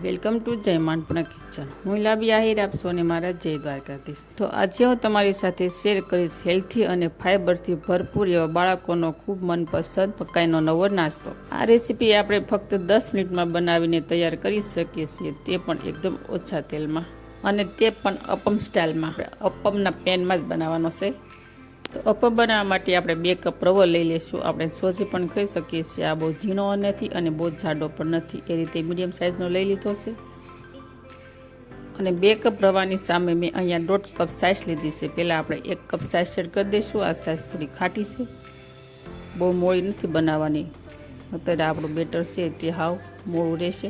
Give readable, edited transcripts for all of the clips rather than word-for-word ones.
Welcome to જય માંડપુરા kitchen. હું લાભી આહિર આપ સૌને મારા જય દ્વારકાધીશ. તો આજે હું તમારી સાથે શેર કરીશ હેલ્થી અને ફાઇબરથી ભરપૂર એવા બાળકોનો ખૂબ મનપસંદ મકાઈનો નવો નાસ્તો. આ રેસીપી આપણે ફક્ત 10 મિનિટમાં બનાવીને તૈયાર કરી શકીએ છીએ, તે પણ એકદમ ઓછા તેલમાં, અને તે પણ અપમ સ્ટાઇલમાં. અપમના પેનમાં જ બનાવવાનો છે. તો અપમ બનાવવા માટે આપણે 2 કપ રવો લઈ લઈશું. આપણે સોજી પણ ખાઈ શકીએ છીએ. આ બહુ ઝીણો નથી અને બહુ જાડો પણ નથી, એ રીતે મીડિયમ સાઇઝનો લઈ લીધો છે. અને 2 કપ રવાની સામે મેં અહીંયા 1.5 કપ સાઈઝ લીધી છે. પહેલાં આપણે 1 કપ સાઈઝ એડ કરી દઈશું. આ સાઈઝ થોડી ખાટી છે, બહુ મોળી નથી બનાવવાની. અત્યારે આપણું બેટર છે તે હાવ મોળું રહેશે.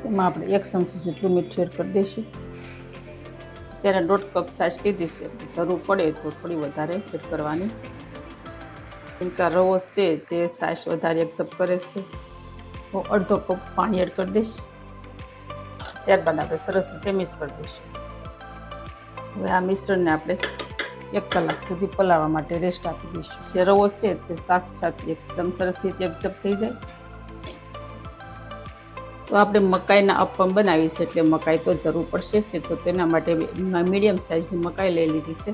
એમાં આપણે 1 ચમચી જેટલું મીઠું એડ કરી દઈશું. ત્યારે 1.5 કપ સાઈઝ લીધી છે, જરૂર પડે તો થોડી વધારે એડ કરવાની. કેમ કે રવો છે તે સાઈઝ વધારે એક્સેપ્ટ કરે છે. તો 1/2 કપ પાણી એડ કરી દઈશ. ત્યારબાદ આપણે સરસ રીતે મિક્સ કરી દઈશું. હવે આ મિશ્રણને આપણે 1 કલાક સુધી પલાળવા માટે રેસ્ટ આપી દઈશું. જે રવો છે તે સાથે એકદમ સરસ રીતે એક્સેપ્ટ થઈ જાય. તો આપણે મકાઈના અપમ બનાવી છે, એટલે મકાઈ તો જરૂર પડશે જ. તો તેના માટે મીડિયમ સાઇઝની મકાઈ લઈ લીધી છે.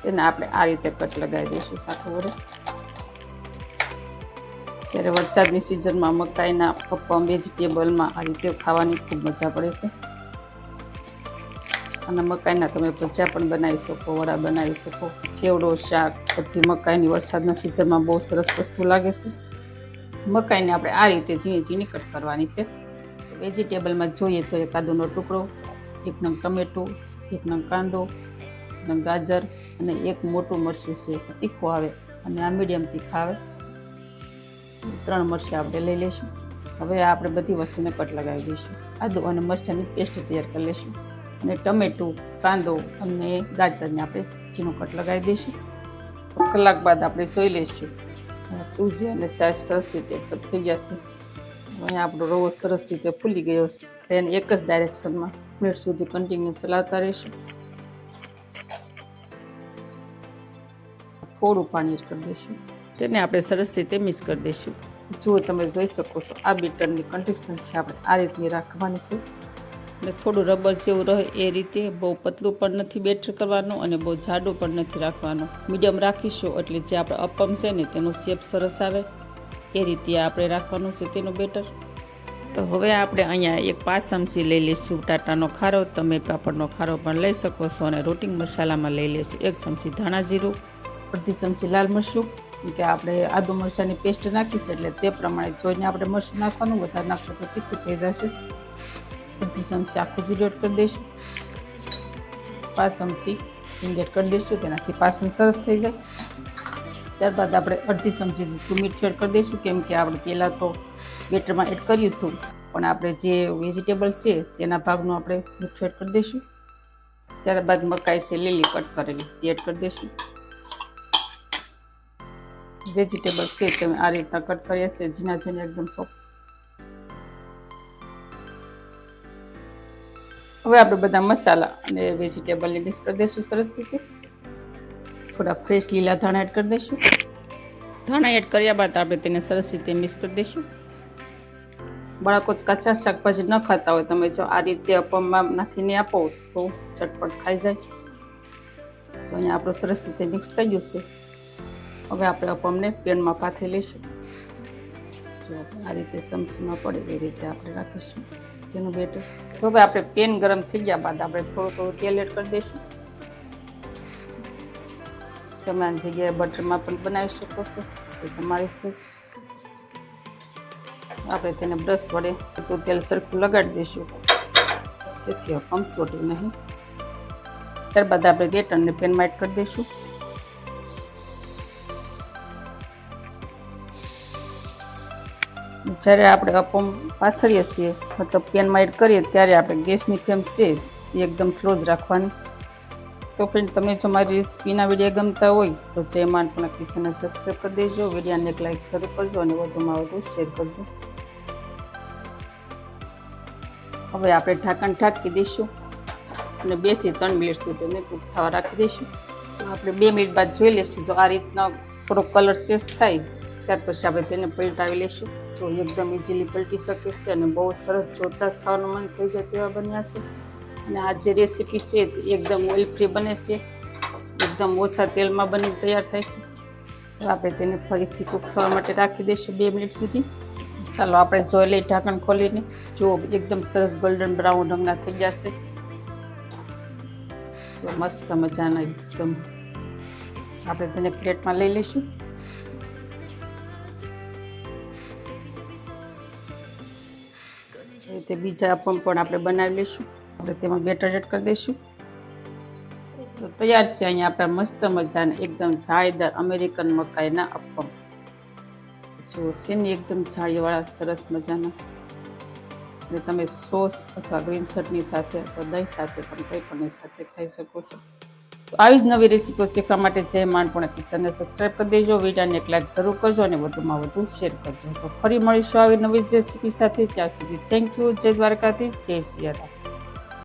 તેને આપણે આ રીતે કટ લગાવી દઈશું સાથે વડે. ત્યારે વરસાદની સિઝનમાં મકાઈના અપમ વેજીટેબલમાં આ રીતે ખાવાની ખૂબ મજા પડે છે. અને મકાઈના તમે ભજીયા પણ બનાવી શકો, વડા બનાવી શકો, ચેવડો, શાક, બધી મકાઈની વરસાદના સિઝનમાં બહુ સરસ વસ્તુ લાગે છે. મકાઈને આપણે આ રીતે ઝીણી ઝીણી કટ કરવાની છે. વેજીટેબલમાં જોઈએ તો 1 આદુનો ટુકડો, 1 નંગ ટમેટું, 1 નંગ કાંદો, 1 નંગ ગાજર અને 1 મોટું મરચું છે, તીખું આવે અને આ મીડિયમ તીખા આવે. 3 મરચાં આપણે લઈ લઈશું. હવે આપણે બધી વસ્તુને કટ લગાવી દઈશું. આદુ અને મરચાંની પેસ્ટ તૈયાર કરી લઈશું. અને ટમેટું, કાંદો અને ગાજરને આપણે ઝીણું કટ લગાવી દઈશું. કલાક બાદ આપણે જોઈ લઈશું સૂજી અને સાઈઝ સરસ રીતે એક્સેપ્ટ થઈ ગયા છે. અહીંયા આપણો રવો સરસ રીતે ફૂલી ગયો છે. એને એક જ ડાયરેક્શનમાં મિનિટ સુધી કન્ટિન્યુ ચલાવતા રહીશું. થોડું પાણી એડ કરી દઈશું. તેને આપણે સરસ રીતે મિક્સ કરી દઈશું. જો તમે જોઈ શકો છો આ બેટરની કન્સિસ્ટન્સી આપણે આ રીતની રાખવાની છે. અને થોડું રબર જેવું રહે એ રીતે, બહુ પતલું પણ નથી બેટર કરવાનું અને બહુ જાડું પણ નથી રાખવાનું. મીડિયમ રાખીશું એટલે જે આપણે અપમ છે ને તેનો શેપ સરસ આવે એ રીતે આપણે રાખવાનું છે તેનું બેટર. તો હવે આપણે અહીંયા 5 ચમચી લઈ લઈશું ટાટાનો ખારો. તમે પાપડનો ખારો પણ લઈ શકો છો. અને રોટિંગ મસાલામાં લઈ લઈશું 1 ચમચી ધાણા જીરું, 1/2 ચમચી લાલ મરચું. કે આપણે આદુ મરચાંની પેસ્ટ નાખીશું એટલે તે પ્રમાણે જોઈને આપણે મરચું નાખવાનું. વધારે નાખશો તો તીખું થઈ જશે. 1/2 ચમચી આખું જીરું એડ કરી દઈશું. 5 ચમચી હિંગ એડ કરી દઈશું, તેનાથી પાચન સરસ થઈ જાય. ત્યારબાદ આપણે 1/2 ચમચી જેટલું મીઠું એડ કરી દઈશું. કેમ કે આપણે પહેલાં તો બેટરમાં એડ કર્યું હતું, પણ આપણે જે વેજીટેબલ છે તેના ભાગનું આપણે મીઠું એડ કરી દઈશું. ત્યારબાદ મકાઈ છે લીલી કટ કરેલી તે એડ કરી દઈશું. વેજીટેબલ છે તમે આ રીતના કટ કર્યા છે, ઝીણા ઝીણા એકદમ સોફ્ટ. હવે આપણે બધા મસાલા અને વેજીટેબલને મિક્સ કરી દઈશું સરસ રીતે. થોડા ફ્રેશ લીલા ધાણા એડ કરી દઈશું. ધાણા એડ કર્યા બાદ આપણે તેને સરસ રીતે મિક્સ કરી દઈશું. બાળકો કાચા શાકભાજી ન ખાતા હોય, તમે જો આ રીતે અપમમાં નાખીને આપો તો ચટપટ ખાઈ જાય. તો અહીંયા આપણું સરસ રીતે મિક્સ થઈ ગયું છે. હવે આપણે અપમને પેનમાં પાથરી લઈશું. જો આ રીતે સમસીમાં પડે એ રીતે આપણે રાખીશું તેનું બેટર. તો હવે આપણે પેન ગરમ થઈ ગયા બાદ આપણે થોડું તેલ એડ કરી દઈશું. તમે આ જગ્યાએ બટરમાં પણ બનાવી શકો છો, એ તમારી સોસ. આપણે તેને બ્રશ વડે તો તેલ સરખું લગાડી દઈશું જેથી અપમ ચોટે નહીં. ત્યારબાદ આપણે બેટરને પેનમાં એડ કરી દઈશું. જ્યારે આપણે અપમ પાથરીએ છીએ, મતલબ પેનમાં એડ કરીએ, ત્યારે આપણે ગેસની ફ્લેમ છે એ એકદમ સ્લો જ રાખવાની. તો ફ્રેન્ડ, તમે જો મારી રેસીપીના વિડીયો ગમતા હોય તો જય માંડપુરા કિચનને સબસ્ક્રાઈબ કરી દેજો. વિડીયોને એક લાઈક જરૂર કરજો અને વધુમાં વધુ શેર કરજો. હવે આપણે ઢાંકણ ઢાંકી દઈશું અને 2 થી 3 મિનિટ સુધી અમે કૂક થવા રાખી દઈશું. તો આપણે 2 મિનિટ બાદ જોઈ લઈશું. જો આ રીતના થોડો કલર ચેન્જ થાય ત્યાર પછી આપણે તેને પલટાવી લઈશું. તો એકદમ ઇઝીલી પલટી શકે છે અને બહુ સરસ જોતા જ ખાવાનું મન થઈ જાય તેવા બન્યા છે. અને આ જે રેસીપી છે એકદમ ઓઇલ ફ્રી બને છે, એકદમ ઓછા તેલમાં બની તૈયાર થાય છે. તો આપણે તેને ફરીથી કૂક થવા માટે રાખી દઈશું 2 મિનિટ સુધી. ચાલો આપણે જોઈ લઈએ ઢાંકણ ખોલીને. જો એકદમ સરસ ગોલ્ડન બ્રાઉન રંગના થઈ જશે. તો મસ્ત મજાના એકદમ આપણે તેને પ્લેટમાં લઈ લઈશું. તે બીજા અપમ પણ આપણે બનાવી લઈશું. આપણે તેમાં બેટર એડ કરી દઈશું. તો તૈયાર છે અહીંયા આપણા મસ્ત મજાના એકદમ જાળીદાર અમેરિકન મકાઈના અપમ. જો છે ને એકદમ જાળીવાળા સરસ મજાના. અને તમે સોસ અથવા ગ્રીન ચટણી સાથે અથવા દહીં સાથે પણ કંઈ પણ સાથે ખાઈ શકો છો. તો આવી જ નવી રેસીપીઓ શીખવા માટે જય માંડપુણા કિચનને સબસ્ક્રાઈબ કરી દેજો, વિડીયોને એક લાઈક જરૂર કરજો અને વધુમાં વધુ શેર કરજો. તો ફરી મળીશું આવી નવી રેસીપી સાથે. ત્યાં સુધી થેન્ક યુ. જય દ્વારકાધીશ, જય સિયારામ.